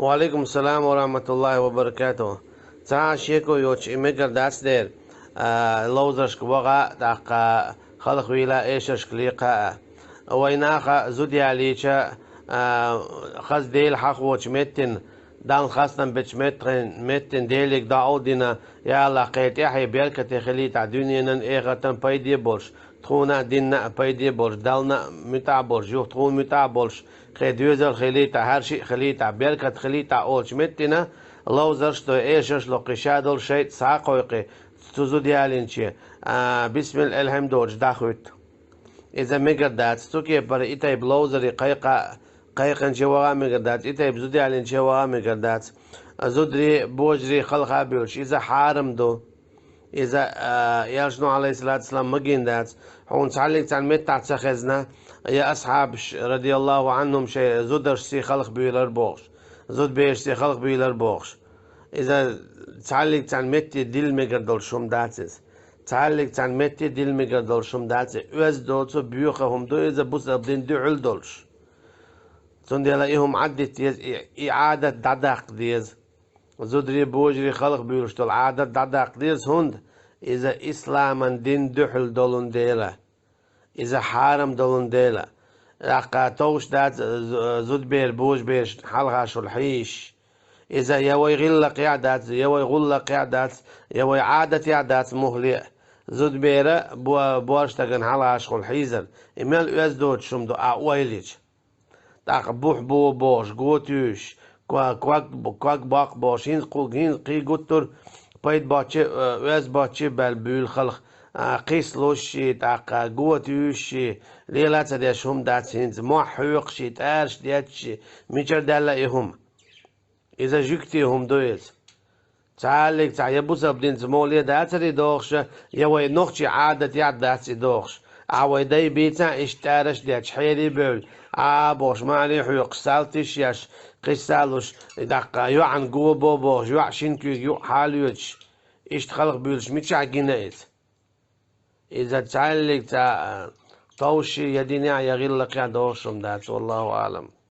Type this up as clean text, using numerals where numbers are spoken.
وعليكم السلام ورحمة الله وبركاته. تا شيكو يوش إميجر داس دير لوزرش كوغا تاقا خلق ويلا إيشش كليقا ويناخا زودي عليشا خز ديل حق وش متن دان خاصنا بيش متن ديلك داودنا يا الله قيت يحيى بيركة خليتا دنيا إيغتن بايدي بولش تخونا دينا بايدي بولش دالنا متاع بولش يوخ تخون متاع بولش خديوزر خليتا هر شيء خليتا بيركة خليتا أولش متنا لوزرشتو إيشش لو قشادل شيء ساقويقي تزوديالينشي بسم الله الحمد دوج داخوت إذا مقدات ستوكي بر إتاي بلوزري قيقن شوغا مقدات إتاي بزوديالين شوغا مقدات زودري بوجري خلقها بيوش إذا حارم دو إذا يالشنو عليه الصلاة والسلام مقيندات هون تعليق تعلمت تعتخزنا يا أصحاب رضي الله عنهم شيء زودرش سي خلق بيولر بوغش زود بيش سي خلق بيولر بوغش إذا تعلق تعلمت ديل مقدل شوم داتز تعلق تعلمت ديل مقدل شوم داتز أز دوتو بيوخهم دو إذا بوس أبدين دعل دولش تندي لاقيهم عدت يز إعادة دعداق ديز زودري بوجري خلق بيولش دول عادة دعداق ديز هند إذا إسلاما دين دحل دولن ديلا إذا حارم دولن ديلا لقا توش دات زود بير بوج بيش حلقة شلحيش إذا يوي غلق يعدات يوي غلق يعدات يوي عادة يعدات مهلئ زود بيرة بوارش تغن حلقة شلحيزر إمال أزدود شمدو أعويليج تاق بوح بو بوش قوتيوش كواك باق باش هين قي قطر بايد باتشي أز باتشي بالبول خلق قيس لوشي تاق قوتيوشي ليلات ديشهم دات هينز محوقشي تارش دياتشي ميشر دالا إيهم إذا جكتيهم دويز تعالك تاع يبوس بدين زمولي داتري دوخش يوي نوخشي عادة يعد داتسي دوخش عوي داي بيتا اشتارش دياتش حيري بول بوش مالي حيوق سالتش ياش قسالوش دقا يو عن قوة بوبوش يو عشينكو يو حاليوش اشت خلق بيولش ميتش عقينيت إذا تعالك تا توشي يديني يغير لك يا دوشم دات والله أعلم.